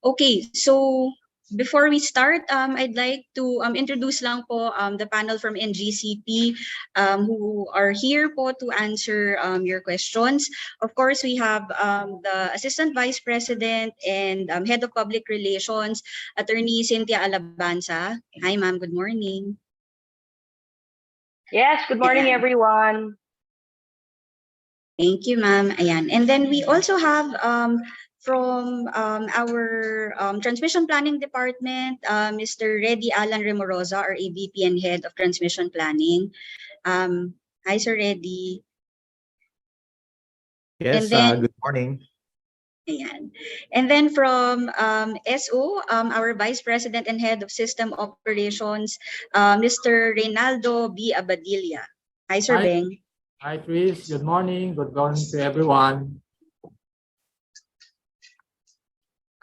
Okay, so before we start, I'd like to introduce lang po the panel from NGCP who are here po to answer your questions. Of course, we have the Assistant Vice President and Head of Public Relations, Attorney Cynthia Alabanza. Hi, ma'am. Good morning. Yes, good morning, everyone. Thank you, ma'am. Ayan. And then we also have from our Transmission Planning Department, Mr. Reddy Alan Remorosa, our AVP and Head of Transmission Planning. Hi, Sir Reddy. Yes, good morning. Ayan. And then from SO, our Vice President and Head of System Operations, Mr. Reynaldo B. Abadilla. Hi, Sir Beng. Hi, Chris. Good morning. Good morning to everyone.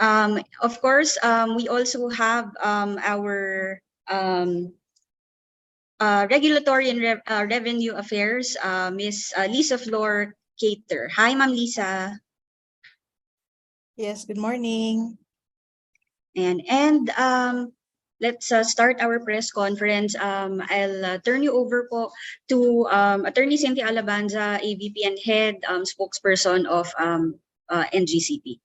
Of course, we also have our Regulatory and Revenue Affairs, Ms. Lisa Flor Cater. Hi, Ma'am Lisa. Yes, good morning. And let's start our press conference. I'll turn you over po to Attorney Cynthia Alabanza, AVP and Head Spokesperson of NGCP.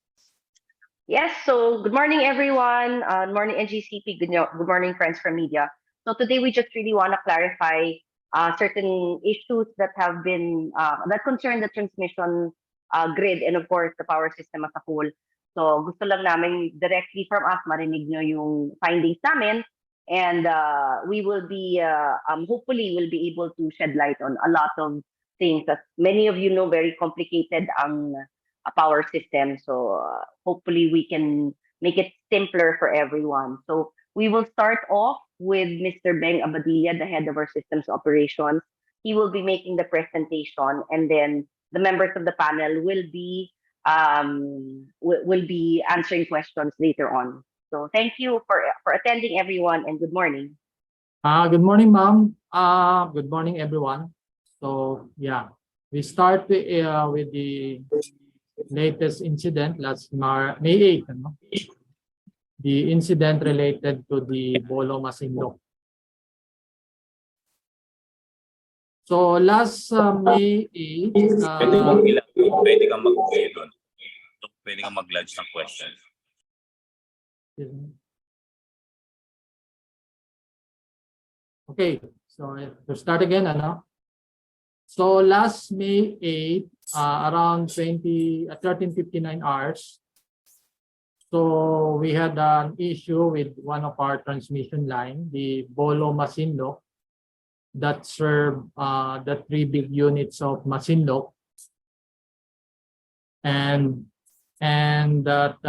Yes, so good morning, everyone. Good morning, NGCP. Good morning, friends from media. So today we just really want to clarify certain issues that have been that concern the transmission grid and of course the power system as a whole. So gusto lang namin directly from us marinig nyo yung findings namin, and we will be hopefully will be able to shed light on a lot of things that many of you know very complicated ang power system. So hopefully we can make it simpler for everyone. So we will start off with Mr. Beng Abadilla, the head of our systems operations. He will be making the presentation, and then the members of the panel will be answering questions later on. So thank you for attending, everyone, and good morning. Good morning, ma'am. Good morning, everyone. So yeah, we start with the latest incident last May 8th. The incident related to the Bolo Masinloc. So last May 8th, pwede kang mag-play doon. Pwede kang mag-lodge ng question. Okay, so to start again, So last May 8th, around 13:59 hours, so we had an issue with one of our transmission line, the Bolo Masinloc, that served the 3 big units of Masinloc, and that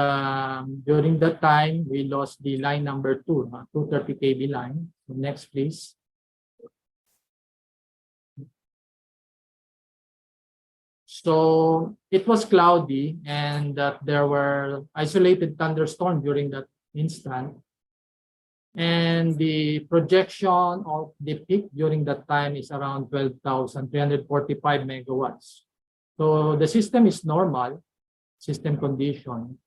during that time we lost the line number 2, 230 kV line. So next, please. So it was cloudy, and that there were isolated thunderstorms during that instant. And the projection of the peak during that time is around 12,345 megawatts. So the system is normal, system condition.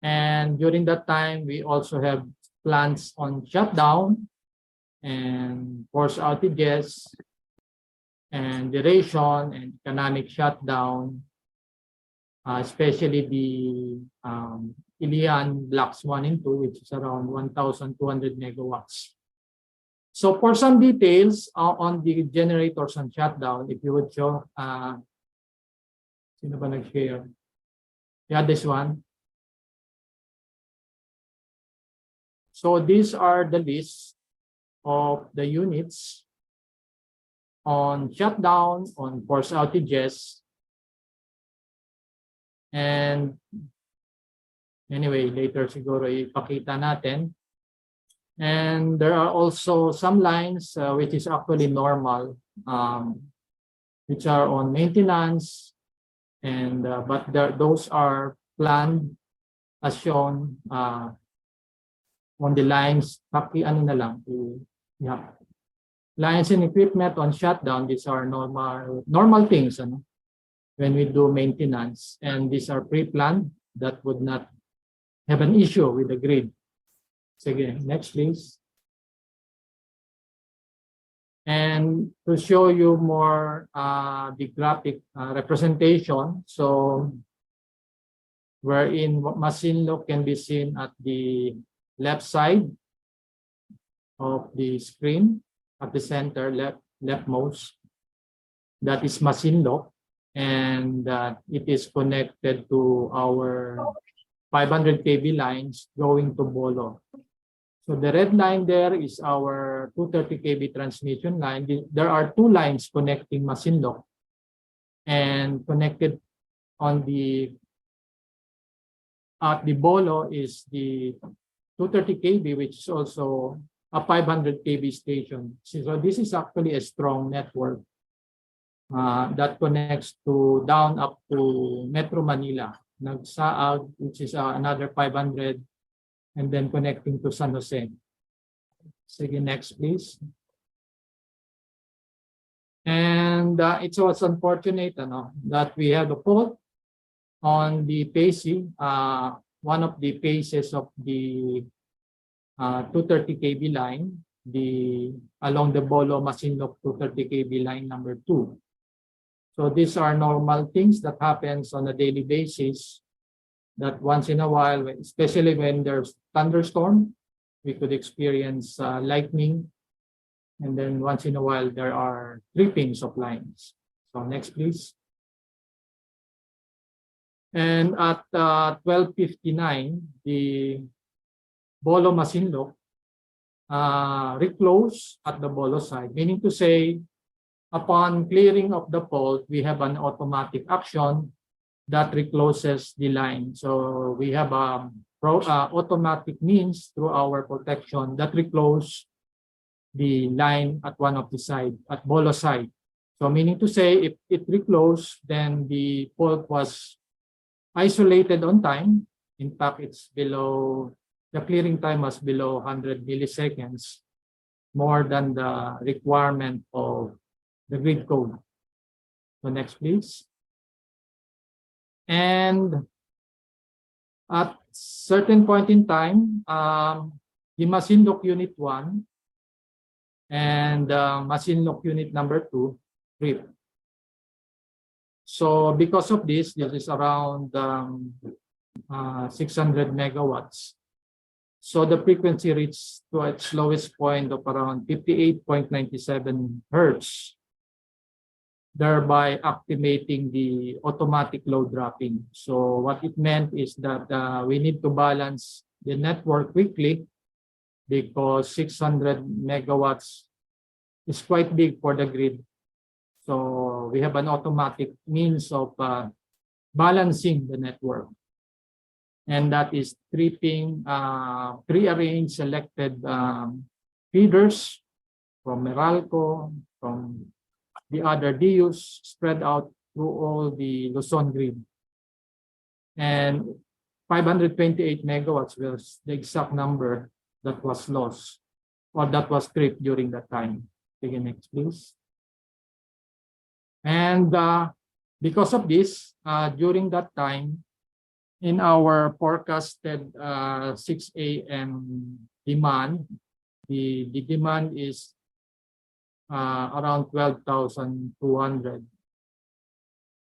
And during that time, we also have plants on shutdown and force outages, and duration and economic shutdown, especially the Ilian blocks 1 and 2, which is around 1,200 megawatts. So for some details on the generators on shutdown, if you would show, sino ba nag-share? Yeah, this one. So these are the list of the units on shutdown, on force outages, and anyway, later siguro ipakita natin. And there are also some lines which is actually normal, which are on maintenance, and but those are planned as shown on the lines. Yeah. Lines and equipment on shutdown, these are normal things when we do maintenance, and these are pre-planned that would not have an issue with the grid. Sige, next please. And to show you more the graphic representation, so wherein Masinloc can be seen at the left side of the screen, at the center, leftmost. That is Masinloc, and it is connected to our 500 kV lines going to Bolo. So the red line there is our 230 kV transmission line. There are two lines connecting Masinloc, and connected on at the Bolo is the 230 kV, which is also a 500 kV station. So this is actually a strong network that connects to down up to Metro Manila, Nagsaag, which is another 500, and then connecting to San Jose. Sige, next please. And it was unfortunate that we had a fault on the pacing, one of the paces of the 230 kV line, along the Bolo Masinloc 230 kV line number 2. So these are normal things that happens on a daily basis, that once in a while, especially when there's thunderstorm, we could experience lightning, and then once in a while there are trippings of lines. So next please. And at 12:59, the Bolo Masinloc reclose at the Bolo side, meaning to say, upon clearing of the fault, we have an automatic action that recloses the line. So we have automatic means through our protection that reclose the line at one of the side, at Bolo side. So meaning to say, if it reclosed, then the fault was isolated on time. In fact, it's below, the clearing time was below 100 milliseconds, more than the requirement of the grid code. So next please. And at certain point in time, the Masinloc Unit 1 and Masinloc Unit number 2 tripped. So because of this is around 600 megawatts. So the frequency reached to its lowest point of around 58.97 hertz, thereby activating the automatic load dropping. So what it meant is that we need to balance the network quickly, because 600 megawatts is quite big for the grid. So we have an automatic means of balancing the network. And that is tripping pre-arranged selected feeders from Meralco, from the other DUs spread out through all the Luzon grid. And 528 megawatts was the exact number that was lost, or that was tripped during that time. Take it next, please. And because of this, during that time, in our forecasted 6 a.m. demand, the demand is around 12,200,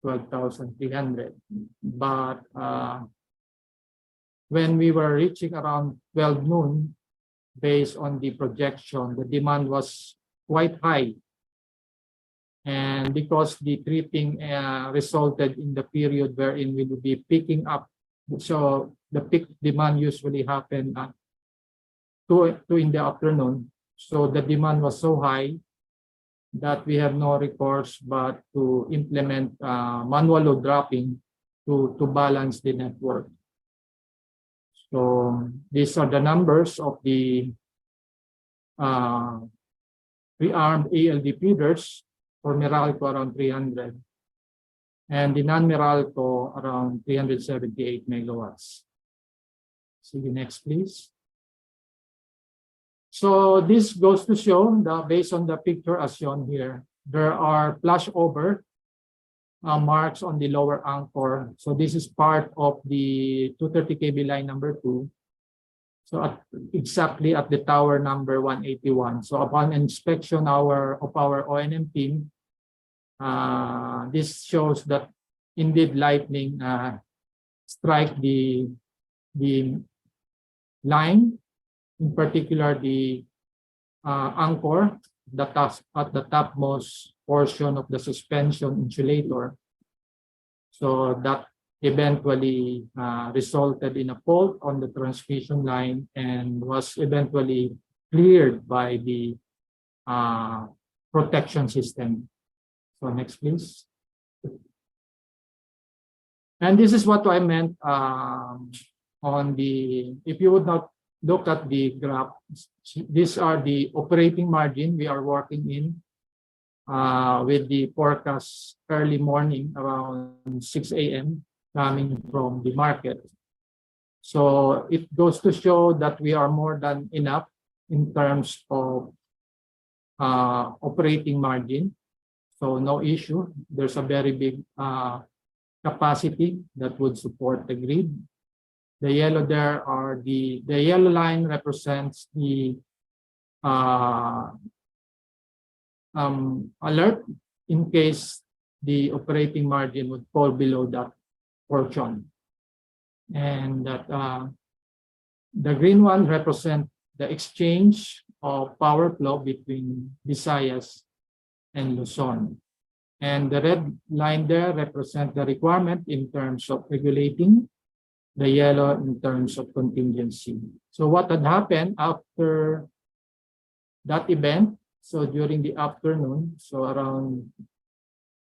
12,300. But when we were reaching around 12 noon, based on the projection, the demand was quite high. And because the tripping resulted in the period wherein we will be picking up, so the peak demand usually happened at 2 in the afternoon. So the demand was so high that we have no recourse but to implement manual load dropping to balance the network. So these are the numbers of the pre-armed ALD feeders. For Meralco, around 300, and the non-Meralco around 378 megawatts. See the next, please. So this goes to show that based on the picture as shown here, there are flashover marks on the lower anchor. So this is part of the 230 kV line number 2. So exactly at the tower number 181. So upon inspection of our O&M team, this shows that indeed lightning strike the line, in particular the anchor, at the topmost portion of the suspension insulator. So that eventually resulted in a fault on the transmission line and was eventually cleared by the protection system. So next, please. And this is what I meant on the, if you would not look at the graph, these are the operating margin we are working in with the forecast early morning around 6 a.m. coming from the market. So it goes to show that we are more than enough in terms of operating margin. So no issue. There's a very big capacity that would support the grid. The yellow there are the yellow line represents the alert in case the operating margin would fall below that portion. And that the green one represent the exchange of power flow between Visayas and Luzon. And the red line there represent the requirement in terms of regulating, the yellow in terms of contingency. So what had happened after that event, so during the afternoon, so around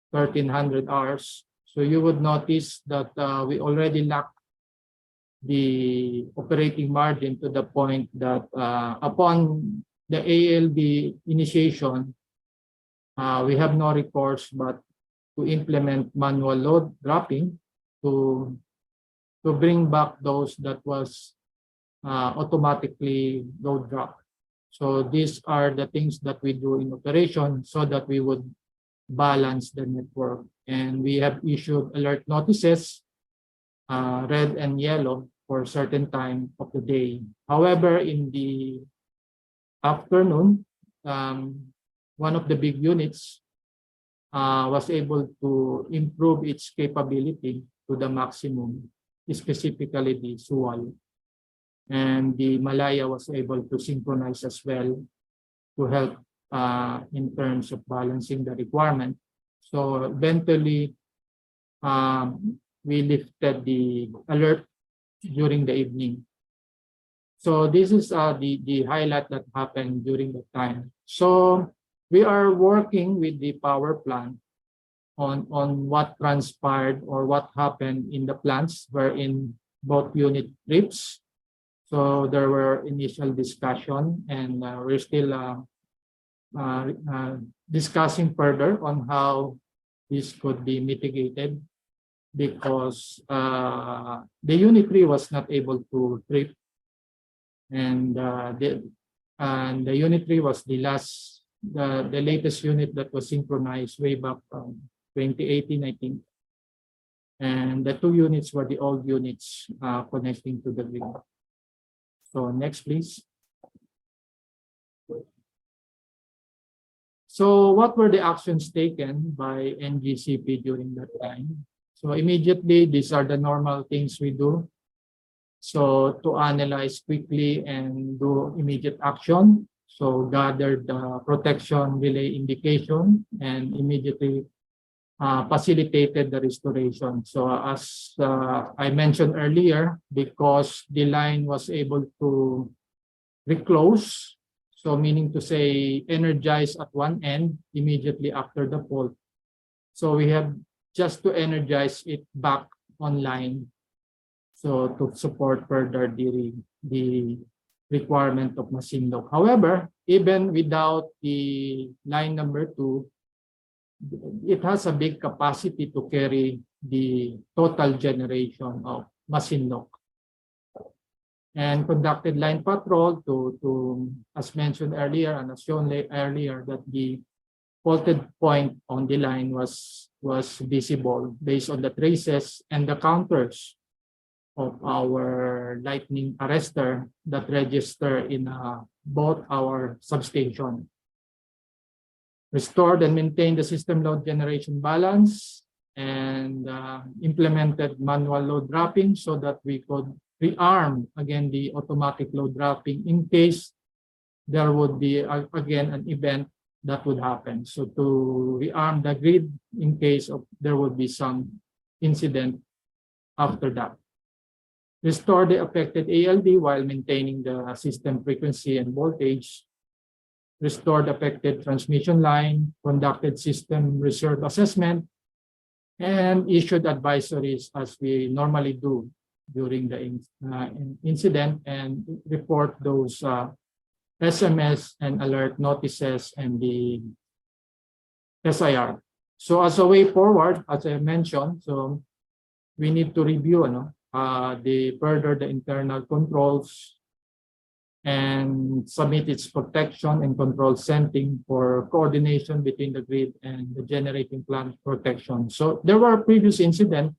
1300 hours, so you would notice that we already lacked the operating margin to the point that upon the ALB initiation, we have no recourse but to implement manual load dropping to bring back those that was automatically load dropped. So these are the things that we do in operation so that we would balance the network. And we have issued alert notices, red and yellow, for a certain time of the day. However, in the afternoon, one of the big units was able to improve its capability to the maximum, specifically the Suwal. And the Malaya was able to synchronize as well to help in terms of balancing the requirement. So eventually, we lifted the alert during the evening. So this is the highlight that happened during the time. So we are working with the power plant on what transpired or what happened in the plants wherein both unit trips. So there were initial discussion and we're still discussing further on how this could be mitigated, because the unit 3 was not able to trip, and the unit 3 was the latest unit that was synchronized way back from 2018, I think. And the 2 units were the old units connecting to the grid. So next, please. So what were the actions taken by NGCP during that time? So immediately, these are the normal things we do. So to analyze quickly and do immediate action. So gather the protection relay indication and immediately facilitated the restoration. So as I mentioned earlier, because the line was able to reclose, so meaning to say energize at one end immediately after the fault. So we have just to energize it back online, so to support further the requirement of machine lock. However, even without the line number 2, it has a big capacity to carry the total generation of machine lock. And conducted line patrol to as mentioned earlier and as shown earlier, that the faulted point on the line was was visible based on the traces and the counters of our lightning arrestor that register in both our substation. Restored and maintained the system load generation balance and implemented manual load dropping so that we could rearm again the automatic load dropping in case there would be again an event that would happen. So to rearm the grid in case of there would be some incident after that. Restore the affected ALD while maintaining the system frequency and voltage. Restored affected transmission line, conducted system reserve assessment, and issued advisories as we normally do during the incident and report those SMS and alert notices and the SIR. So as a way forward, as I mentioned, so we need to review the internal controls and submit its protection and control setting for coordination between the grid and the generating plant protection. So there were previous incidents,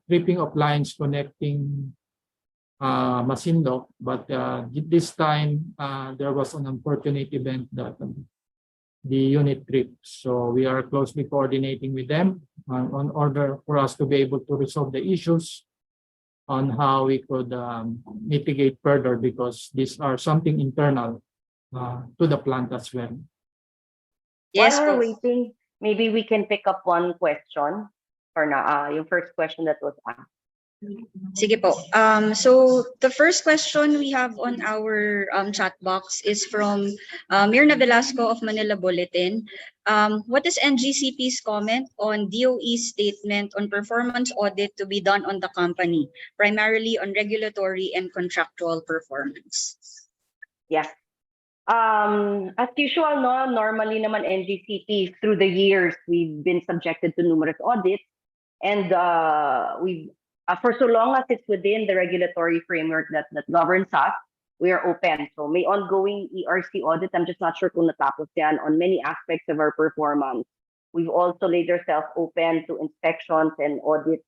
tripping of lines connecting Masinloc, but this time there was an unfortunate event that the unit tripped. So we are closely coordinating with them on order for us to be able to resolve the issues on how we could mitigate further, because these are something internal to the plant as well. Yes While po. we're waiting, maybe we can pick up one question for now. Yung first question that was asked. Sige po. So the first question we have on our chat box is from Mirna Velasco of Manila Bulletin. What is NGCP's comment on DOE's statement on performance audit to be done on the company, primarily on regulatory and contractual performance? Yeah. As usual, no, normally naman NGCP through the years, we've been subjected to numerous audits, and we've for so long as it's within the regulatory framework that governs us, we are open. So may ongoing ERC audit, I'm just not sure kung natapos yan, on many aspects of our performance. We've also laid ourselves open to inspections and audits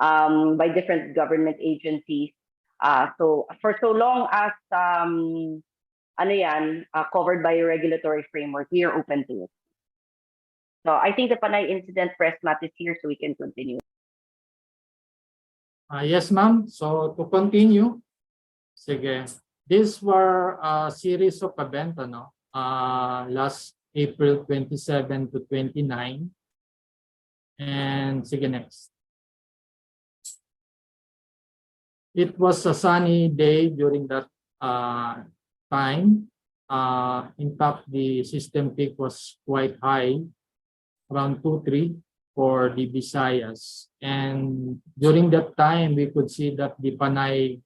by different government agencies. So for so long as covered by a regulatory framework, we are open to it. So I think the Panay incident press mat is here, so we can continue. Yes, ma'am. So to continue, sige. These were a series of events, last April 27 to 29. And sige, next. It was a sunny day during that time. In fact, the system peak was quite high, around 2-3 for the Visayas. And during that time, we could see that the Panay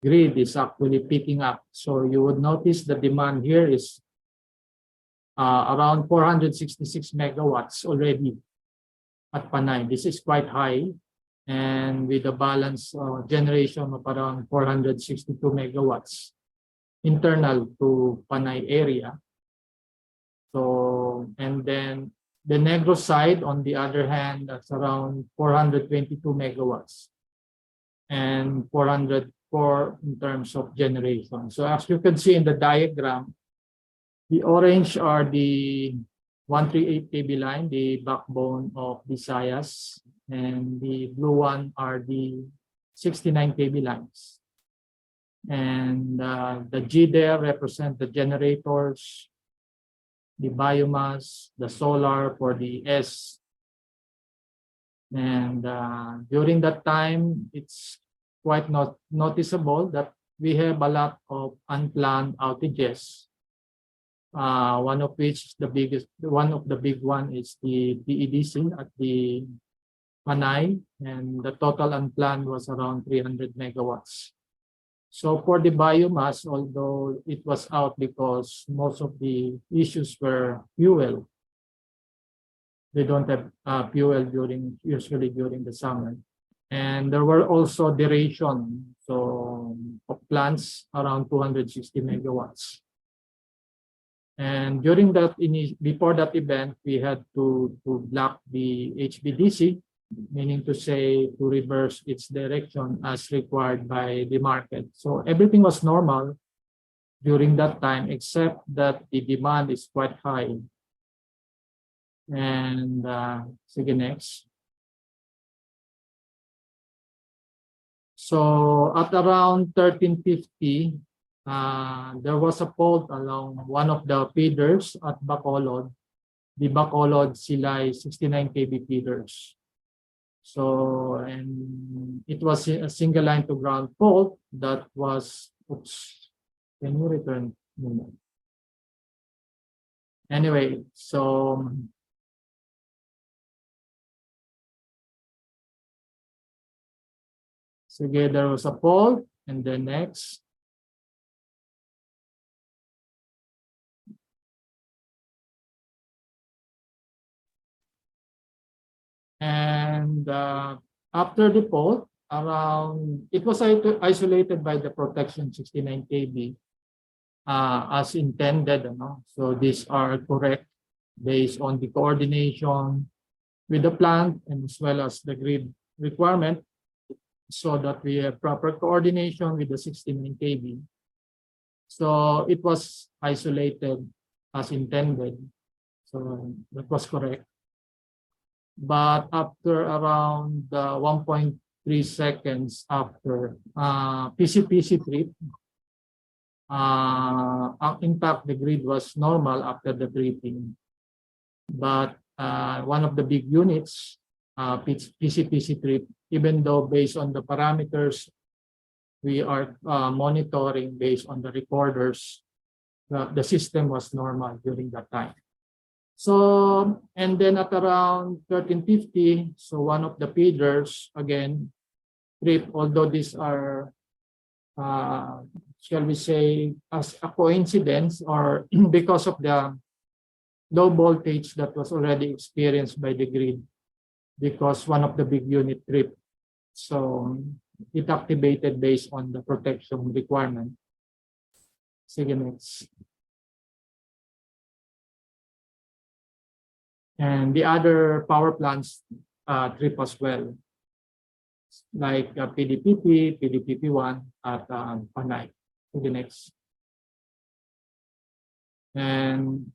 grid is actually picking up. So you would notice the demand here is around 466 megawatts already at Panay. This is quite high. And with a balance generation of around 462 megawatts internal to Panay area. So, and then the Negros side, on the other hand, that's around 422 megawatts and 404 in terms of generation. So as you can see in the diagram, the orange are the 138 kV line, the backbone of Visayas, and the blue one are the 69 kV lines. And the G there represent the generators, the biomass, the solar for the S. And during that time, it's quite noticeable that we have a lot of unplanned outages. One of which the biggest, one of the big one is the PEDC at the Panay, and the total unplanned was around 300 megawatts. So for the biomass, although it was out because most of the issues were fuel, they don't have fuel usually during the summer. And there were also duration, so of plants around 260 megawatts. And during that, before that event, we had to block the HVDC, meaning to say to reverse its direction as required by the market. So everything was normal during that time, except that the demand is quite high. And sige, next. So at around 1350, there was a fault along one of the feeders at Bacolod. The Bacolod Silay 69 kV feeders. So, and it was a single line to ground fault that was, oops, can you return? Anyway, so sige, there was a fault, and then next. And after the fault, around, it was isolated by the protection 69 kV as intended. So these are correct based on the coordination with the plant and as well as the grid requirement, so that we have proper coordination with the 69 kV. So it was isolated as intended. So that was correct. But after around 1.3 seconds after PC trip, in fact, the grid was normal after the tripping. But one of the big units, PC trip, even though based on the parameters we are monitoring based on the recorders, the system was normal during that time. So, and then at around 1350, so one of the feeders again tripped, although these are, shall we say, as a coincidence or because of the low voltage that was already experienced by the grid, because one of the big unit tripped. So it activated based on the protection requirement. Sige, next. And the other power plants trip as well, like PDPP, PDPP1 at Panay. To the next. And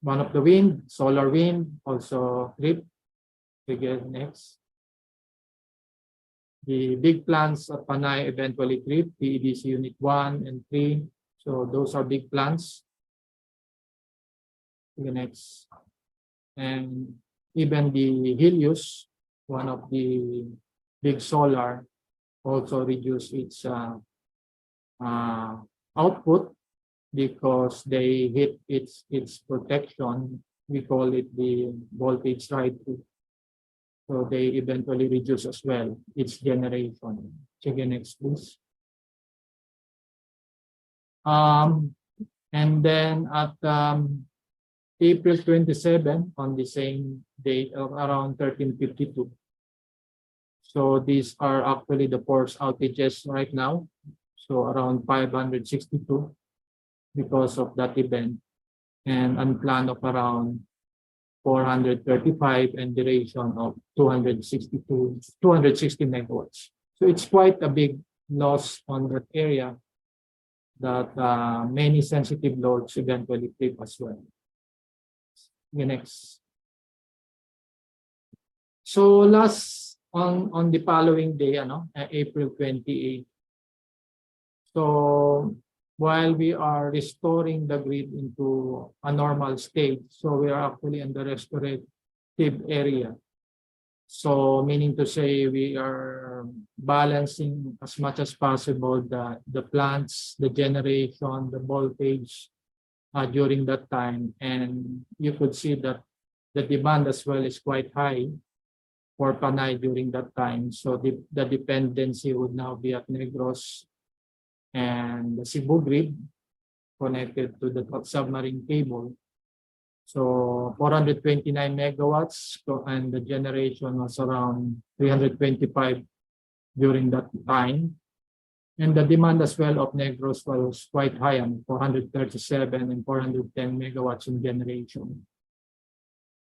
one of the wind, solar wind, also trip. Again, next. The big plants at Panay eventually trip, PEDC Unit 1 and 3. So those are big plants. The next. And even the Helios, one of the big solar, also reduce its output because they hit its protection. We call it the voltage ride-through. So they eventually reduce as well its generation. Check next, please. And then at April 27, on the same date of around 1352. So these are actually the force outages right now. So around 562 because of that event, and unplanned of around 435 and duration of 260 megawatts. So it's quite a big loss on that area that many sensitive loads eventually trip as well. The next. So last on the following day, April 28. So while we are restoring the grid into a normal state, so we are actually in the restorative area. So meaning to say we are balancing as much as possible the plants, the generation, the voltage during that time. And you could see that the demand as well is quite high for Panay during that time. So the dependency would now be at Negros and the Cebu grid connected to the submarine cable. So 429 megawatts, and the generation was around 325 during that time. And the demand as well of Negros was quite high, 437 and 410 megawatts in generation.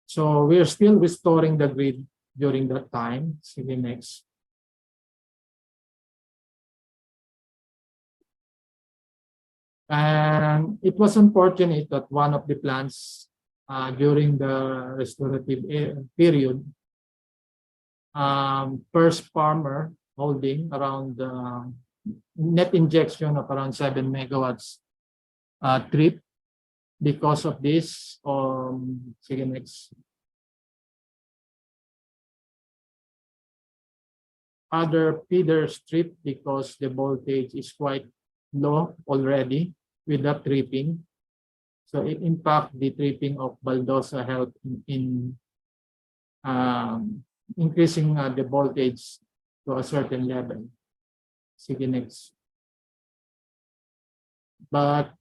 So we're still restoring the grid during that time. See the next. And it was unfortunate that one of the plants during the restorative period, first farmer holding around net injection of around 7 megawatts trip. Because of this, sige next. Other feeders trip because the voltage is quite low already with that tripping. So it impacts the tripping of baldosa help in increasing the voltage to a certain level. Sige next. But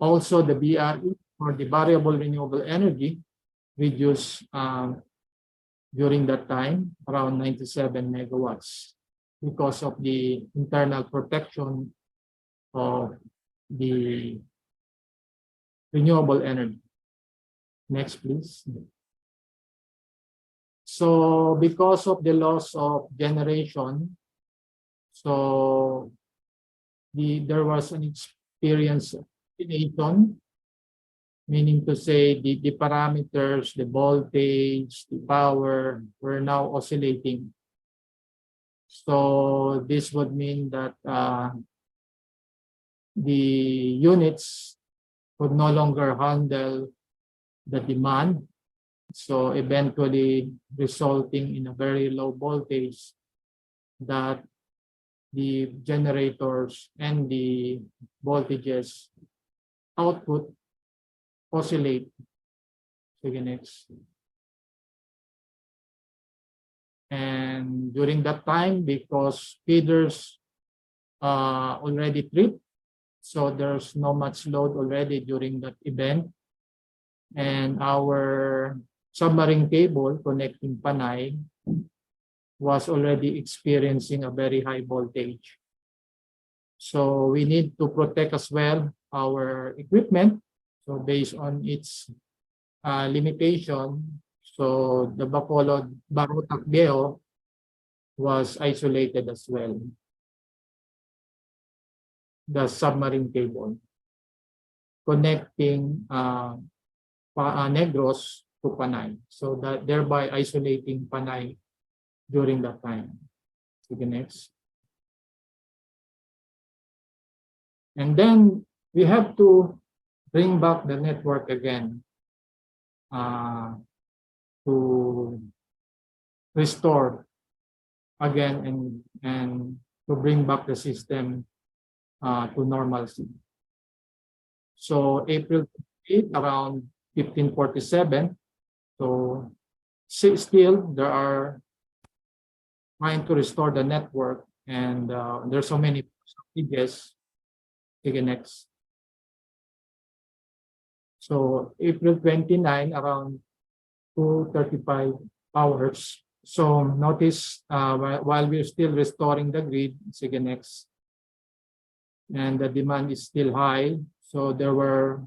also the BRE or the variable renewable energy reduced during that time around 97 megawatts because of the internal protection of the renewable energy. Next, please. So because of the loss of generation, so there was an experience oscillation, meaning to say the parameters, the voltage, the power were now oscillating. So this would mean that the units could no longer handle the demand. So eventually resulting in a very low voltage that the generators and the voltages output oscillate. Sige next. And during that time, because feeders already tripped, so there's no much load already during that event. And our submarine cable connecting Panay was already experiencing a very high voltage. So we need to protect as well our equipment. So based on its limitation, so the Bacolod Barotac was isolated as well. The submarine cable connecting Negros to Panay. So that thereby isolating Panay during that time. Sige next. And then we have to bring back the network again to restore again and to bring back the system to normalcy. So April 8, around 1547. So still there are trying to restore the network, and there's so many stages. Take next. So April 29, around 2:35 hours. So notice while we're still restoring the grid, sige next, and the demand is still high. So there were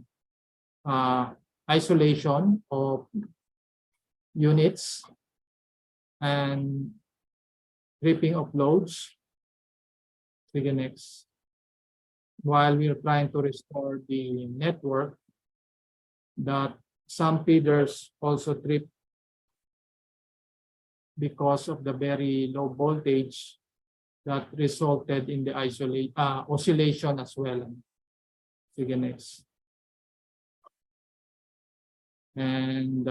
isolation of units and tripping of loads. Sige next. While we are trying to restore the network, that some feeders also trip because of the very low voltage that resulted in the oscillation as well. Sige next. And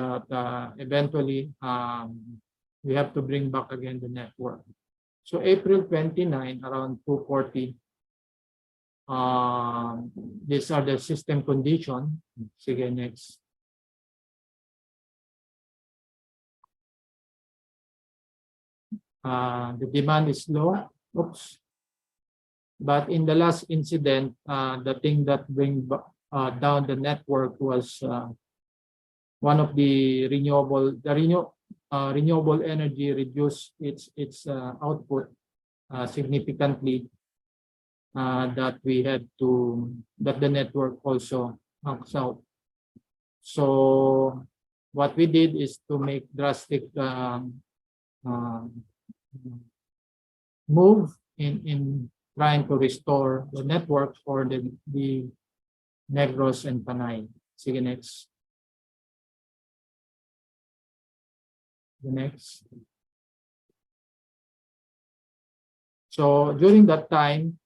eventually we have to bring back again the network. So April 29, around 2:40, these are the system condition. Sige next. The demand is low. Oops. But in the last incident, the thing that bring down the network was one of the renewable energy reduced its output significantly. that the network also knocks out. So what we did is to make drastic move in trying to restore the network for the Negros and Panay. Sige, next. The next. So during that time,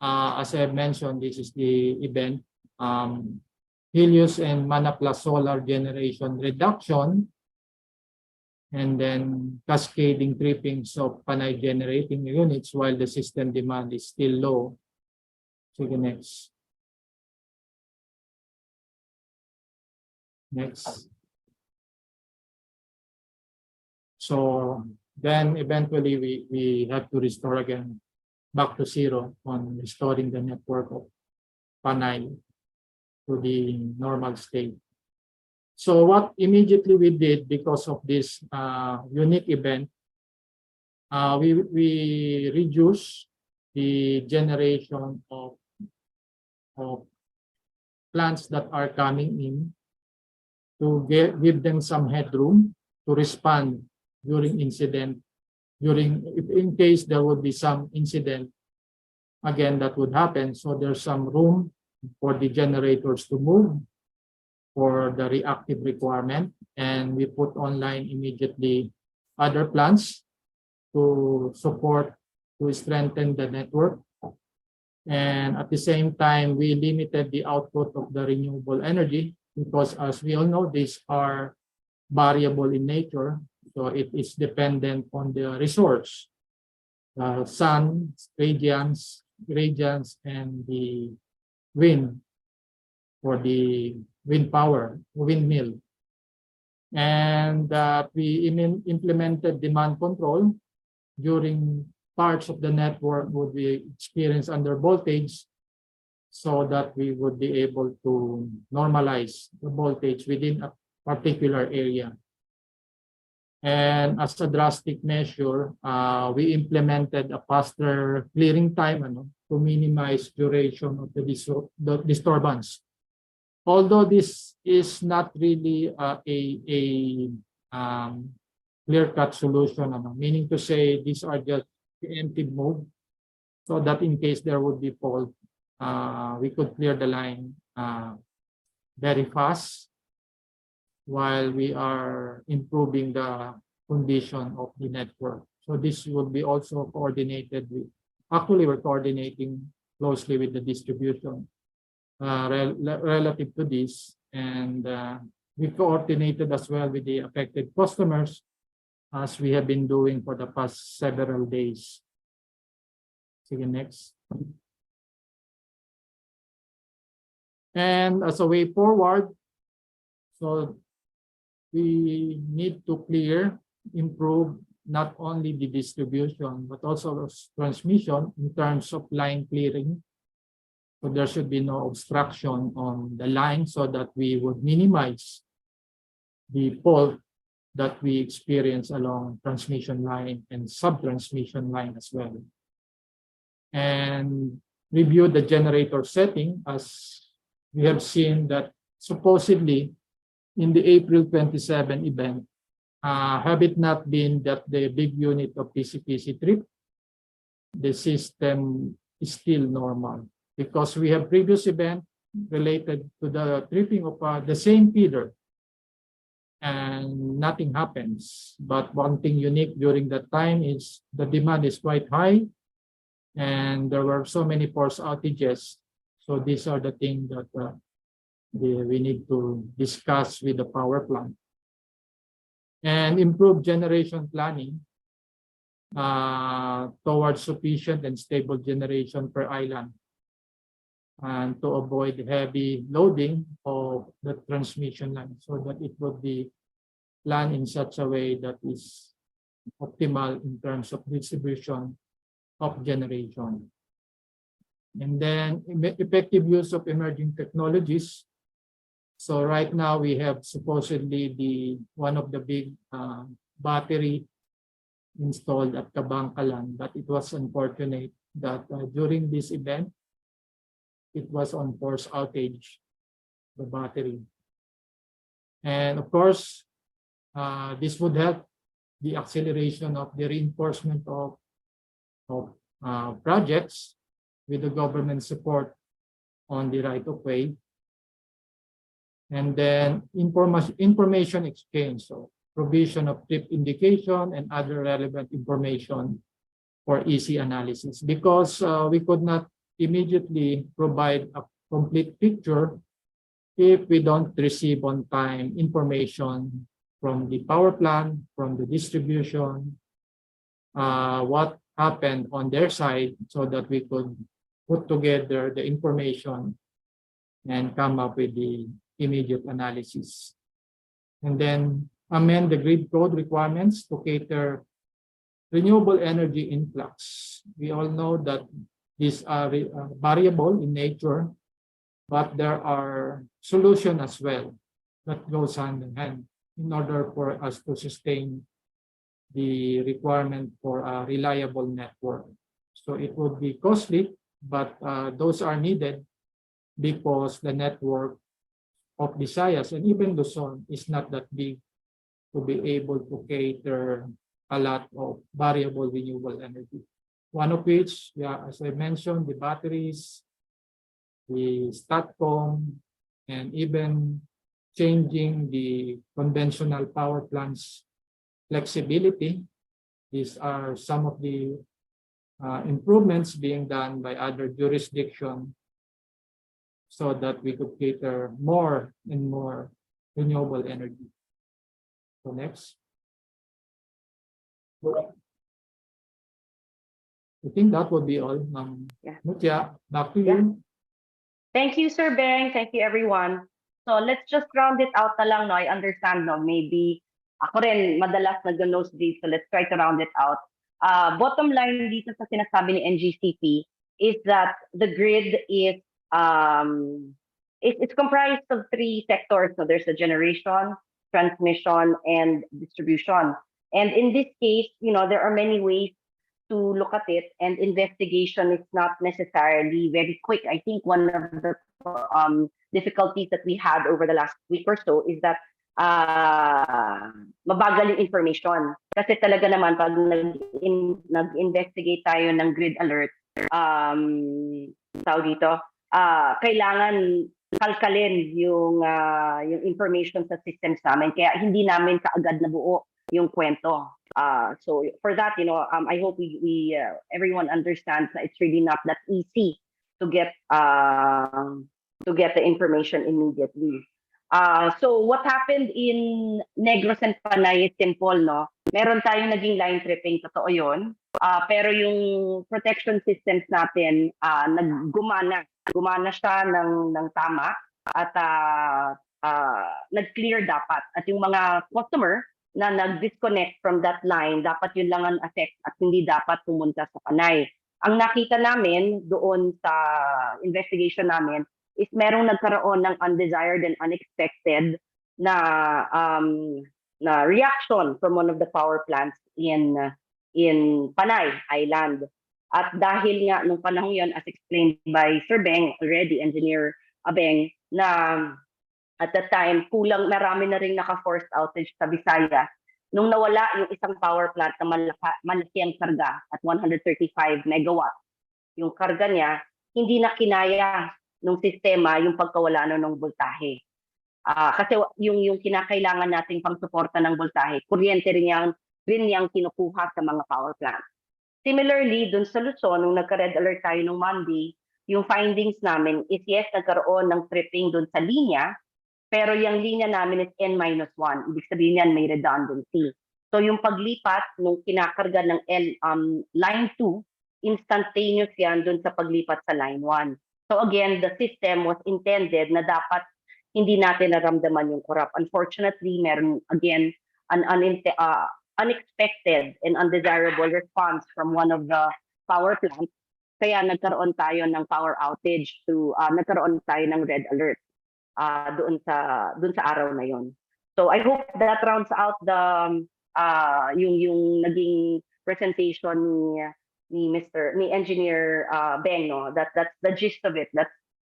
as I mentioned, this is the event, Helios and Mana Plus solar generation reduction, and then cascading trippings of Panay generating units while the system demand is still low. Sige, next. Next. So then eventually we have to restore again back to zero on restoring the network of Panay to the normal state. So what immediately we did because of this unique event, we reduced the generation of plants that are coming in to give them some headroom to respond during incident, if in case there would be some incident again that would happen. So there's some room for the generators to move for the reactive requirement, and we put online immediately other plants to support, to strengthen the network. And at the same time, we limited the output of the renewable energy because, as we all know, these are variable in nature. So it is dependent on the resource, sun, radiance, and the wind for the wind power, windmill. And we implemented demand control during parts of the network would be experienced under voltage, so that we would be able to normalize the voltage within a particular area. And as a drastic measure, we implemented a faster clearing time to minimize duration of the disturbance. Although this is not really a clear-cut solution, meaning to say these are just preemptive mode, so that in case there would be fault, we could clear the line very fast while we are improving the condition of the network. So this will be also coordinated with, actually we're coordinating closely with the distribution relative to this, and we coordinated as well with the affected customers, as we have been doing for the past several days. See you next. And as a way forward, so we need to improve not only the distribution, but also transmission in terms of line clearing. So there should be no obstruction on the line so that we would minimize the fault that we experience along transmission line and sub-transmission line as well. And review the generator setting, as we have seen that supposedly in the April 27 event, have it not been that the big unit of PCPC trip, the system is still normal, because we have previous event related to the tripping of the same feeder, and nothing happens. But one thing unique during that time is the demand is quite high, and there were so many force outages. So these are the things that we need to discuss with the power plant. And improve generation planning towards sufficient and stable generation per island, and to avoid heavy loading of the transmission line, so that it would be planned in such a way that is optimal in terms of distribution of generation. And then effective use of emerging technologies. So right now we have supposedly one of the big battery installed at Kabangkalan, but it was unfortunate that during this event, it was on force outage, the battery. And of course, this would help the acceleration of the reinforcement of projects with the government support on the right of way. And then information exchange, so provision of trip indication and other relevant information for easy analysis, because we could not immediately provide a complete picture if we don't receive on time information from the power plant, from the distribution, what happened on their side, so that we could put together the information and come up with the immediate analysis. And then amend the grid code requirements to cater renewable energy influx. We all know that these are variable in nature, but there are solutions as well that goes hand in hand in order for us to sustain the requirement for a reliable network. So it would be costly, but those are needed because the network of Visayas and even Luzon is not that big to be able to cater a lot of variable renewable energy. One of which, as I mentioned, the batteries, the STATCOM, and even changing the conventional power plants flexibility. These are some of the improvements being done by other jurisdictions so that we could cater more and more renewable energy. So next. I think that would be all. Mutia, back to you. Thank you, Sir Beng. Thank you, everyone. So let's just round it out na lang. No? I understand, no? Maybe ako rin madalas nag-nosebleed, so let's try to round it out. Bottom line dito sa sinasabi ni NGCP is that the grid is it's comprised of three sectors. So there's the generation, transmission, and distribution. And in this case, there are many ways to look at it, and investigation is not necessarily very quick. I think one of the difficulties that we had over the last week or so is that mabagal yung information. Kasi talaga naman pag nag-investigate tayo ng grid alert, tawag dito, kailangan kalkalin yung information sa systems namin. Kaya hindi namin kaagad nabuo yung kwento. So for that, I hope we everyone understands that it's really not that easy to get the information immediately. So what happened in Negros and Panay is simple, no? Meron tayong naging line tripping, totoo yun. Pero yung protection systems natin, gumana siya ng tama at nag-clear dapat. At yung mga customer na nag-disconnect from that line, dapat yun lang ang affect at hindi dapat pumunta sa Panay. Ang nakita namin doon sa investigation namin is merong nagkaroon ng undesired and unexpected na reaction from one of the power plants in Panay Island. At dahil nga nung panahon yon, as explained by Sir Beng already, Engineer Abeng, na at that time, marami na rin naka-forced outage sa Visayas. Nung nawala yung isang power plant na malaki ang karga at 135 megawatts, yung karga niya, hindi na kinaya ng sistema yung pagkawala ng voltahe. Kasi yung kinakailangan nating pangsuporta ng voltahe, kuryente rin niyang kinukuha sa mga power plant. Similarly, dun sa Luzon, nung nagka-red alert tayo nung Monday, yung findings namin is yes, nagkaroon ng tripping dun sa linya, pero yung linya namin is N-1. Ibig sabihin yan, may redundancy. So yung paglipat nung kinakarga ng line 2, instantaneous yan dun sa paglipat sa line 1. So again, the system was intended na dapat hindi natin naramdaman yung corrupt. Unfortunately, meron again an unexpected and undesirable response from one of the power plants. Kaya nagkaroon tayo ng power outage nagkaroon tayo ng red alert. Doon sa araw na yon. So I hope that rounds out the yung naging presentation ni Engineer Beng, no? That's the gist of it. That's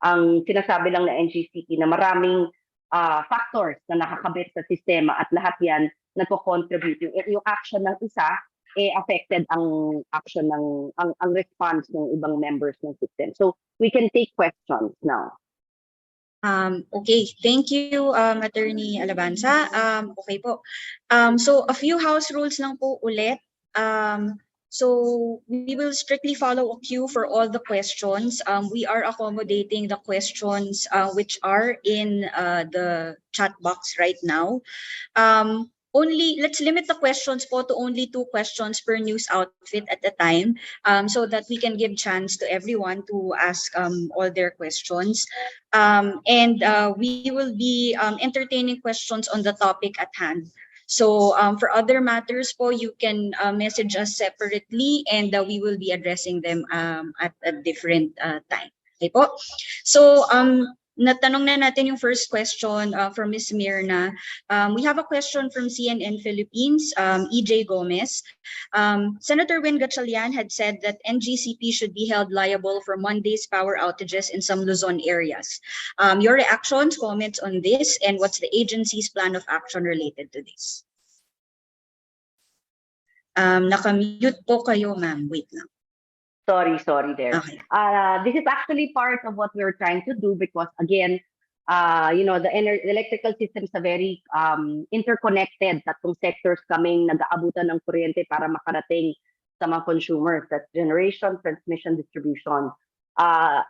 ang sinasabi lang na NGCP na maraming factors na nakakabit sa sistema at lahat yan nagko-contribute. Yung action ng isa affected ang action ang response ng ibang members ng system. So we can take questions now. Okay, thank you, Attorney Alabanza. Okay po. So a few house rules lang po ulit. So we will strictly follow a queue for all the questions. We are accommodating the questions which are in the chat box right now. Let's limit the questions po to only 2 questions per news outfit at a time, so that we can give chance to everyone to ask all their questions. And we will be entertaining questions on the topic at hand. So for other matters po, you can message us separately, and we will be addressing them at a different time. Okay po? So natanong na natin yung first question from Ms. Mirna. We have a question from CNN Philippines, EJ Gomez. Senator Win Gatchalian had said that NGCP should be held liable for Monday's power outages in some Luzon areas. Your reactions, comments on this, and what's the agency's plan of action related to this? Nakamute po kayo, ma'am. Wait lang. Sorry there. Okay. This is actually part of what we're trying to do because again, the electrical systems are very interconnected. Tatlong sectors kaming nag-aabutan ng kuryente para makarating sa mga consumers. That's generation, transmission, distribution.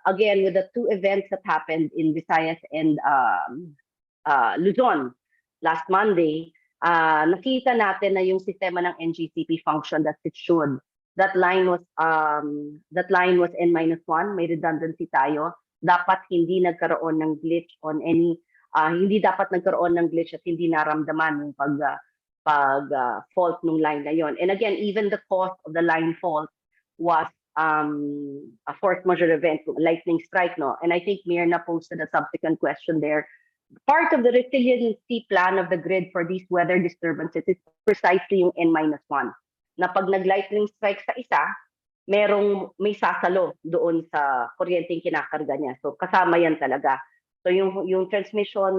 Again, with the 2 events that happened in Visayas and Luzon last Monday, nakita natin na yung sistema ng NGCP functioned as it should. That line was N-1, may redundancy tayo. Dapat hindi nagkaroon ng glitch on any hindi dapat nagkaroon ng glitch at hindi naramdaman yung fault ng line na yon. And again, even the cause of the line fault was a force majeure event, lightning strike, no. And I think Mirna posted a subsequent question there. Part of the resiliency plan of the grid for these weather disturbances is precisely yung N-1. Na pag nag-lightning strike sa isa, may sasalo doon sa kuryenteng kinakarga niya. So kasama yan talaga. So yung transmission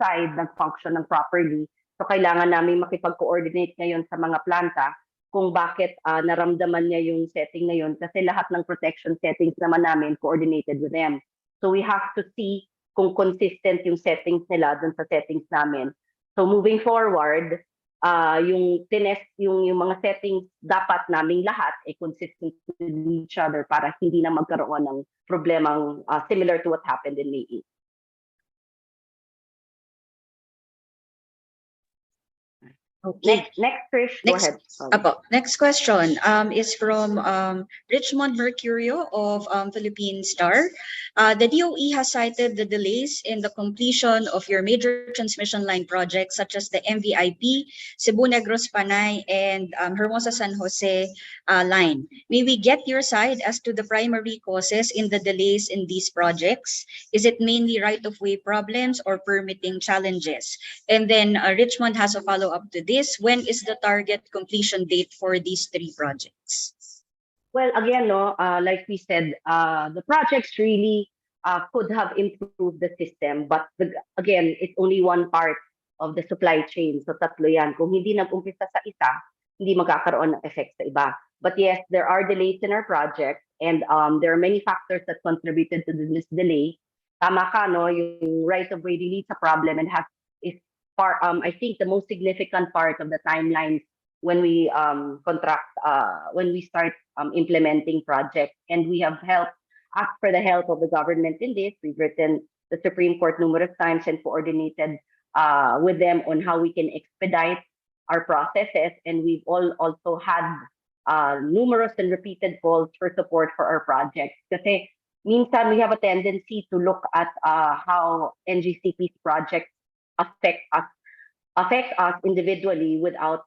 side nag-function ng properly. So kailangan namin makipag-coordinate ngayon sa mga planta kung bakit naramdaman niya yung setting na yun kasi lahat ng protection settings naman namin coordinated with them. So we have to see kung consistent yung settings nila dun sa settings namin. So moving forward, yung mga settings dapat naming lahat ay consistent with each other para hindi na magkaroon ng problemang similar to what happened in May 8. Okay. Next, Trish, go ahead. Next question is from Richmond Mercurio of Philippine Star. The DOE has cited the delays in the completion of your major transmission line projects such as the MVIP, Cebu Negros Panay, and Hermosa San Jose line. May we get your side as to the primary causes in the delays in these projects? Is it mainly right-of-way problems or permitting challenges? And then Richmond has a follow-up to this. When is the target completion date for these 3 projects? Well, again, like we said, the projects really could have improved the system, but again, it's only one part of the supply chain. So tatlo yan. Kung hindi nag-umpisa sa isa, hindi magkakaroon ng effect sa iba. But yes, there are delays in our project, and there are many factors that contributed to this delay. Tama ka, no? Yung right-of-way really is a problem and I think the most significant part of the timeline when we start implementing projects, and we have asked for the help of the government in this. We've written the Supreme Court numerous times and coordinated with them on how we can expedite our processes, and we've also had numerous and repeated calls for support for our projects. Kasi minsan we have a tendency to look at how NGCP's projects affect us individually without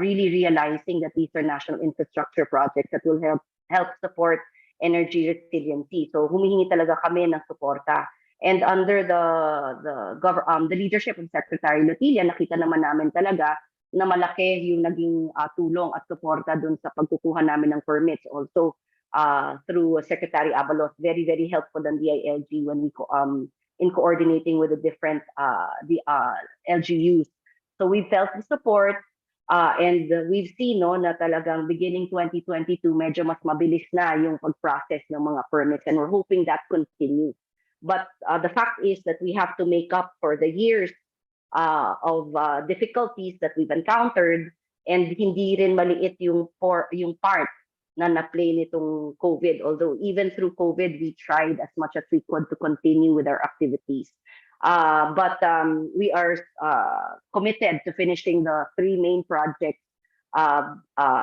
really realizing that these are national infrastructure projects that will help support energy resiliency. So humihingi talaga kami ng suporta. And under the leadership of Secretary Lutilla, nakita naman namin talaga na malaki yung naging tulong at suporta dun sa pagkukuha namin ng permits. Also, through Secretary Abalos, very, very helpful than DILG when we in coordinating with the different LGUs. So we felt the support and we've seen na talagang beginning 2022, medyo mas mabilis na yung pag-process ng mga permits and we're hoping that continues. But the fact is that we have to make up for the years of difficulties that we've encountered and hindi rin maliit yung part na na-play nitong COVID. Although even through COVID, we tried as much as we could to continue with our activities. But we are committed to finishing the 3 main projects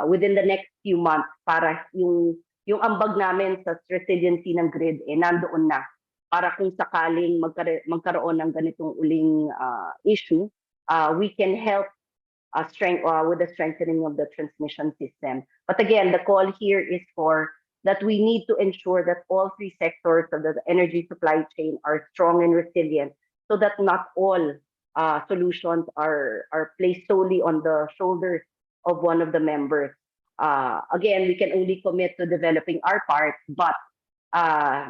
within the next few months para yung ambag namin sa resiliency ng grid nandoon na para kung sakaling magkaroon ng ganitong uling issue, we can help with the strengthening of the transmission system. But again, the call here is for that we need to ensure that all 3 sectors of the energy supply chain are strong and resilient so that not all solutions are placed solely on the shoulders of one of the members. Again, we can only commit to developing our part, but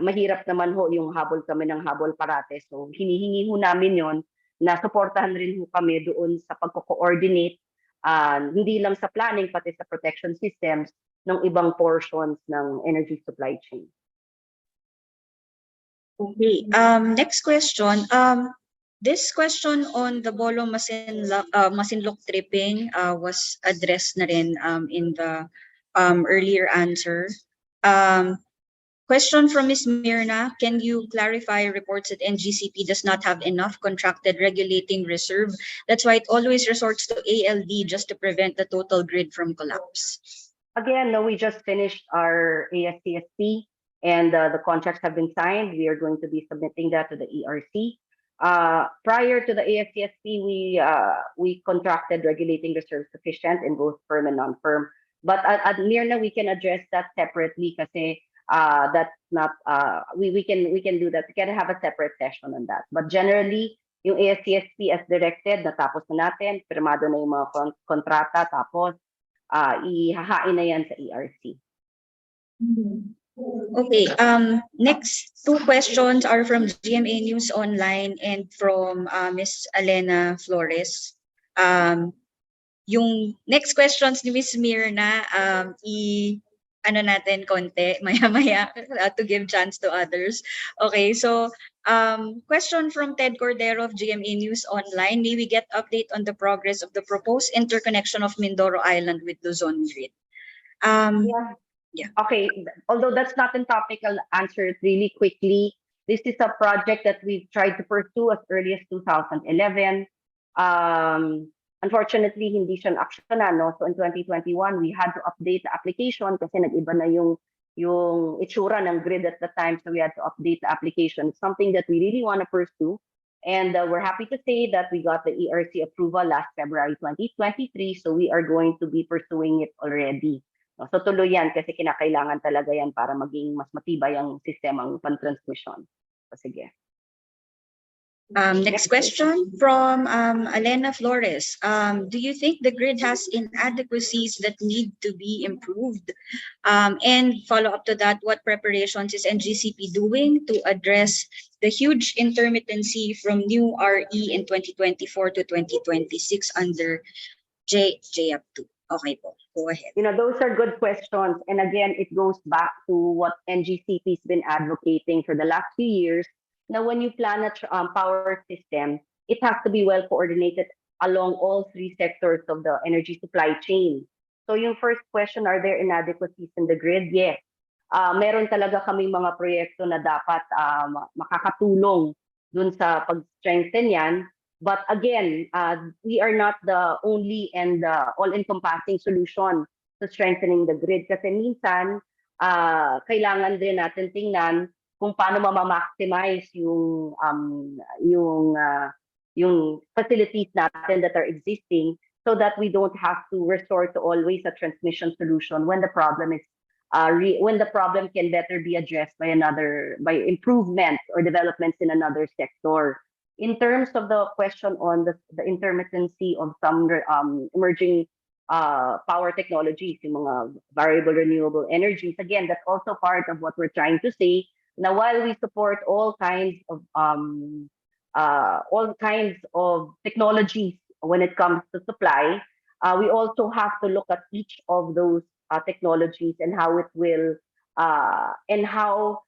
mahirap naman ho yung habol kami ng habol parate. So hinihingi ho namin yon na suportahan rin ho kami doon sa pagko-coordinate hindi lang sa planning pati sa protection systems ng ibang portions ng energy supply chain. Okay. Next question. This question on the Bolo Masinloc tripping was addressed na rin in the earlier answer. Question from Ms. Mirna, can you clarify reports that NGCP does not have enough contracted regulating reserve? That's why it always resorts to ALD just to prevent the total grid from collapse. Again, no, we just finished our ASCSP and the contracts have been signed. We are going to be submitting that to the ERC. Prior to the ASCSP, we contracted regulating reserve sufficient in both firm and non-firm. But at Mirna, we can address that separately kasi that's not we can do that. We can have a separate session on that. But generally, yung ASCSP as directed, natapos na natin, firmado na yung mga kontrata, tapos ihahain na yan sa ERC. Okay. Next 2 questions are from GMA News Online and from Ms. Elena Flores. Yung next questions ni Ms. Mirna, ano natin konti, maya-maya to give chance to others. Okay, so question from Ted Cordero of GMA News Online. May we get update on the progress of the proposed interconnection of Mindoro Island with Luzon grid? Yeah. Okay, although that's not in topic, I'll answer it really quickly. This is a project that we've tried to pursue as early as 2011. Unfortunately, hindi siya na-actionan, no? So in 2021, we had to update the application kasi nag-iba na yung itsura ng grid at the time, so we had to update the application. It's something that we really want to pursue. And we're happy to say that we got the ERC approval last February 2023, so we are going to be pursuing it already. So tuloy yan kasi kinakailangan talaga yan para maging mas matibay ang sistemang pan-transmission. So, sige. Next question from Elena Flores. Do you think the grid has inadequacies that need to be improved? And follow up to that, what preparations is NGCP doing to address the huge intermittency from new RE in 2024 to 2026 under JAP2? Okay po, go ahead. Those are good questions. And again, it goes back to what NGCP has been advocating for the last few years. Now, when you plan a power system, it has to be well coordinated along all 3 sectors of the energy supply chain. So yung first question, are there inadequacies in the grid? Yes. Meron talaga kaming mga proyekto na dapat makakatulong dun sa pag-strengthen yan. But again, we are not the only and all-encompassing solution to strengthening the grid. Kasi minsan, kailangan din natin tingnan kung paano ma-maximize yung facilities natin that are existing so that we don't have to resort to always a transmission solution when the problem is when the problem can better be addressed by improvements or developments in another sector. In terms of the question on the intermittency of some emerging power technologies, yung mga variable renewable energies, again, that's also part of what we're trying to say. Now, while we support all kinds of technologies when it comes to supply, we also have to look at each of those technologies and how it will and how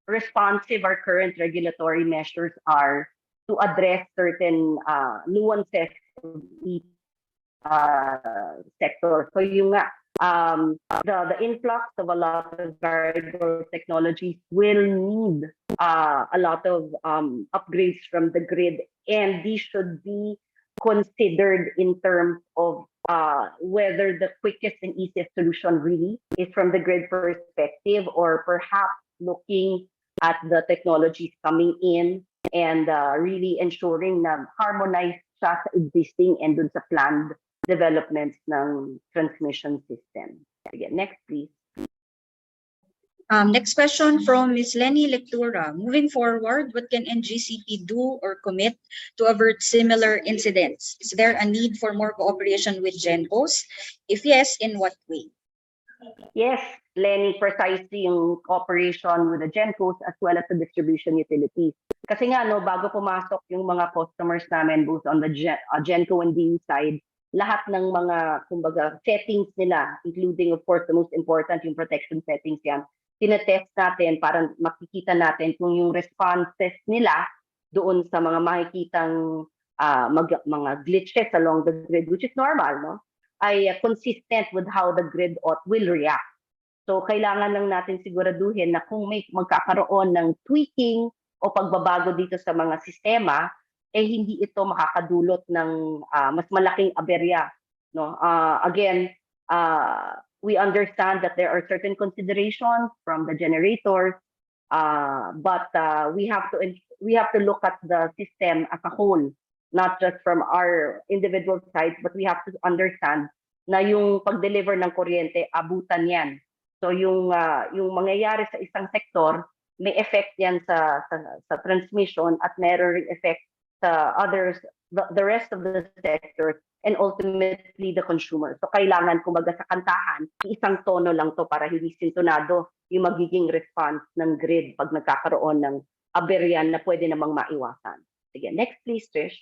responsive our current regulatory measures are to address certain nuances of each sector. So yung the influx of a lot of variable technologies will need a lot of upgrades from the grid, and these should be considered in terms of whether the quickest and easiest solution really is from the grid perspective, or perhaps looking at the technologies coming in and really ensuring na harmonized siya sa existing and dun sa planned developments ng transmission system. Again, next please. Next question from Ms. Lenny Lectura. Moving forward, what can NGCP do or commit to avert similar incidents? Is there a need for more cooperation with GenCos? If yes, in what way? Yes, Lenny, precisely yung cooperation with the GenCos as well as the distribution utilities. Kasi nga, no, bago pumasok yung mga customers namin, both on the GenCo and DU side, lahat ng mga, kumbaga, settings nila, including, of course, the most important, yung protection settings yan, tinetest natin para makikita natin kung yung responses nila doon sa mga makikitang mga glitches along the grid, which is normal, no? Ay consistent with how the grid will react. So kailangan lang natin siguraduhin na kung may magkakaroon ng tweaking o pagbabago dito sa mga sistema, eh hindi ito makakadulot ng mas malaking aberya, no? Again, we understand that there are certain considerations from the generators, but we have to look at the system as a whole, not just from our individual sides, but we have to understand na yung pag-deliver ng kuryente, abutan yan. So yung mangyayari sa isang sektor, may effect yan sa transmission at mayroong effect sa others, the rest of the sector, and ultimately the consumer. So kailangan, kumbaga sa kantahan, isang tono lang to para hindi sintonado yung magiging response ng grid pag nagkakaroon ng aberyan na pwede namang maiwasan. Sige, next please, Trish.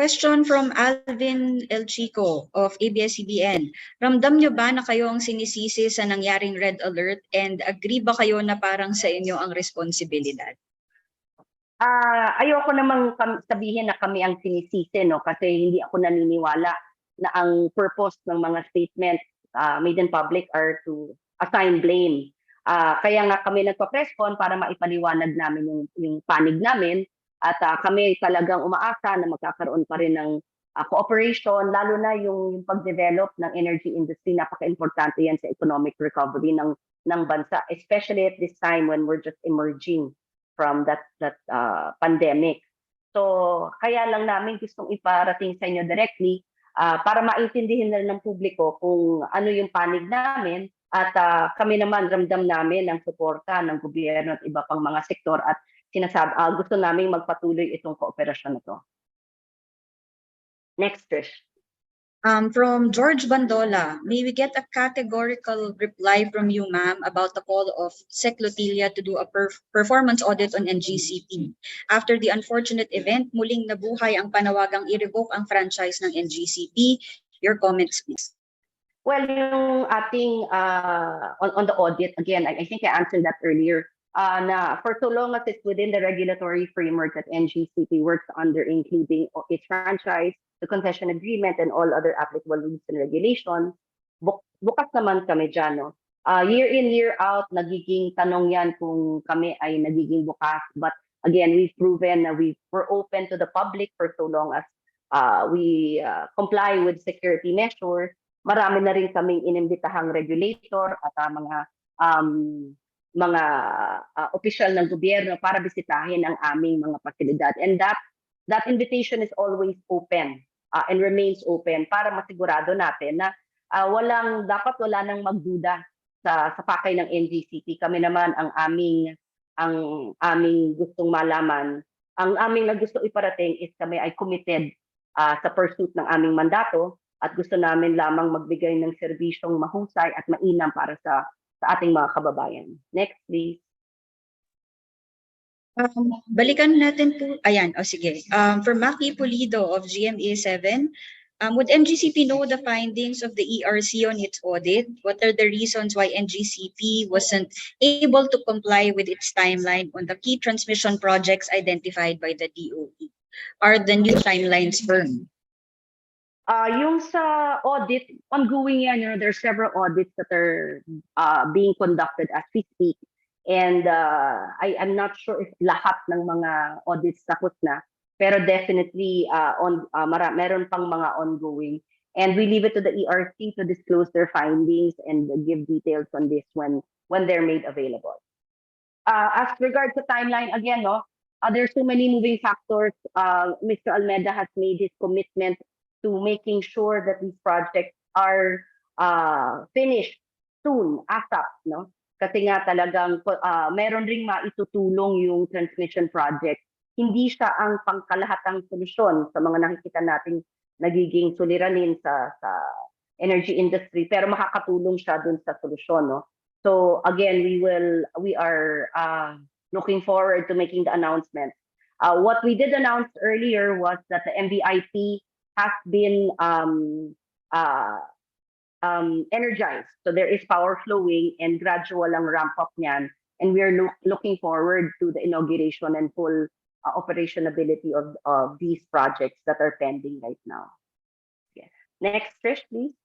Question from Alvin El Chico of ABS-CBN. Ramdam nyo ba na kayo ang sinisisi sa nangyaring red alert, and agree ba kayo na parang sa inyo ang responsibilidad? Ayoko namang sabihin na kami ang sinisisi, no? Kasi hindi ako naniniwala na ang purpose ng mga statements made in public are to assign blame. Kaya nga kami nagpa-PresCon para maipaliwanag namin yung panig namin, at kami talagang umaasa na magkakaroon pa rin ng cooperation, lalo na yung pag-develop ng energy industry. Napaka-importante yan sa economic recovery ng bansa, especially at this time when we're just emerging from that pandemic. So kaya lang namin gustong iparating sa inyo directly para maintindihin na ng publiko kung ano yung panig namin, at kami naman ramdam namin ang suporta ng gobyerno at iba pang mga sektor, at gusto namin magpatuloy itong kooperasyon na to. Next, Trish. From George Bandola, may we get a categorical reply from you, ma'am, about the call of Sec Lotilla to do a performance audit on NGCP? After the unfortunate event, muling nabuhay ang panawagang i-revoke ang franchise ng NGCP. Your comments, please. Well, yung ating on the audit, again, I think I answered that earlier. Na for so long as it's within the regulatory framework that NGCP works under, including its franchise, the concession agreement, and all other applicable rules and regulations, bukas naman kami dyan, no? Year in, year out, nagiging tanong yan kung kami ay nagiging bukas. But again, we've proven na we're open to the public for so long as we comply with security measures. Marami na rin kaming inimbitahang regulator at mga opisyal ng gobyerno para bisitahin ang aming mga pasilidad. And that invitation is always open and remains open para masigurado natin na dapat wala nang magduda sa pakay ng NGCP. Kami naman ang aming gustong malaman ang aming na gusto iparating is kami ay committed sa pursuit ng aming mandato at gusto namin lamang magbigay ng serbisyong mahusay at mainam para sa ating mga kababayan. Next, please. Balikan natin po, ayan, sige. For Maki Pulido of GMA 7, would NGCP know the findings of the ERC on its audit? What are the reasons why NGCP wasn't able to comply with its timeline on the key transmission projects identified by the DOE? Are the new timelines firm? Yung sa audit, ongoing yan, there's several audits that are being conducted as we speak. And I'm not sure if lahat ng mga audits tapos na, pero definitely meron pang mga ongoing. And we leave it to the ERC to disclose their findings and give details on this when they're made available. As regards to timeline, again, there's so many moving factors. Mr. Almeida has made his commitment to making sure that these projects are finished soon, ASAP, no? Kasi nga talagang meron ring maitutulong yung transmission project. Hindi siya ang pangkalahatang solusyon sa mga nakikita nating nagiging suliranin sa energy industry, pero makakatulong siya dun sa solusyon, no? So again, we are looking forward to making the announcement. What we did announce earlier was that the MVIP has been energized. So there is power flowing and gradual ang ramp up niyan. And we are looking forward to the inauguration and full operationability of these projects that are pending right now. Yes. Next, Trish, please.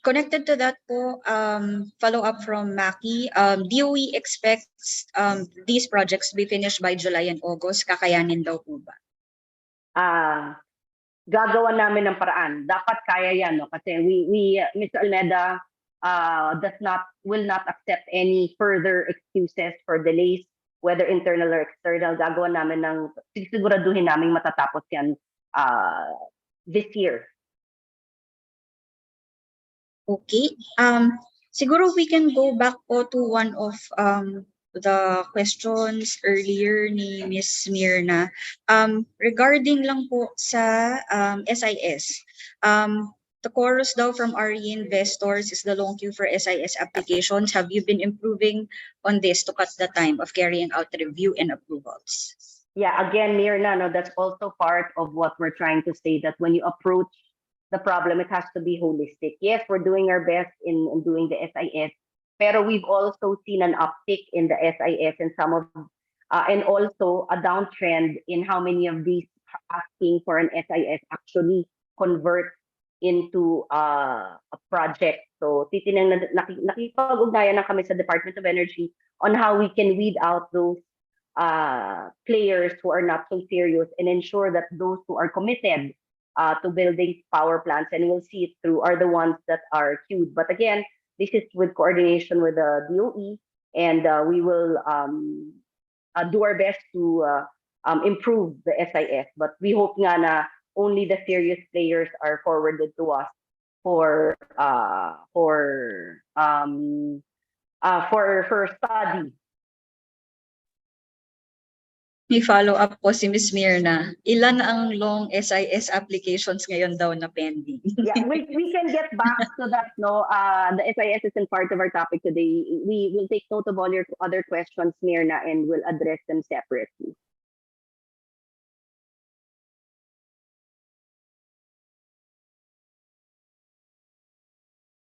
Connected to that po, follow up from Maki, DOE expects these projects to be finished by July and August. Kakayanin daw po ba? Gagawa namin ng paraan. Dapat kaya yan, no? Kasi Mr. Almeida will not accept any further excuses for delays, whether internal or external. Gagawa namin siguraduhin namin matatapos yan this year. Okay. Siguro we can go back po to one of the questions earlier ni Ms. Mirna. Regarding lang po sa SIS. The chorus daw from RE investors is the long queue for SIS applications. Have you been improving on this to cut the time of carrying out review and approvals? Yeah, again, Mirna, no, that's also part of what we're trying to say, that when you approach the problem, it has to be holistic. Yes, we're doing our best in doing the SIS, pero we've also seen an uptick in the SIS and and also a downtrend in how many of these asking for an SIS actually convert into a project. So nakipag-ugnayan na kami sa Department of Energy on how we can weed out those players who are not so serious and ensure that those who are committed to building power plants, and we'll see it through, are the ones that are queued. But again, this is with coordination with the DOE, and we will do our best to improve the SIS. But we hope nga na only the serious players are forwarded to us for study. May follow-up po si Ms. Mirna. Ilan ang long SIS applications ngayon daw na pending? Yeah, we can get back to that. No, the SIS isn't part of our topic today. We will take note of all your other questions, Mirna, and we'll address them separately.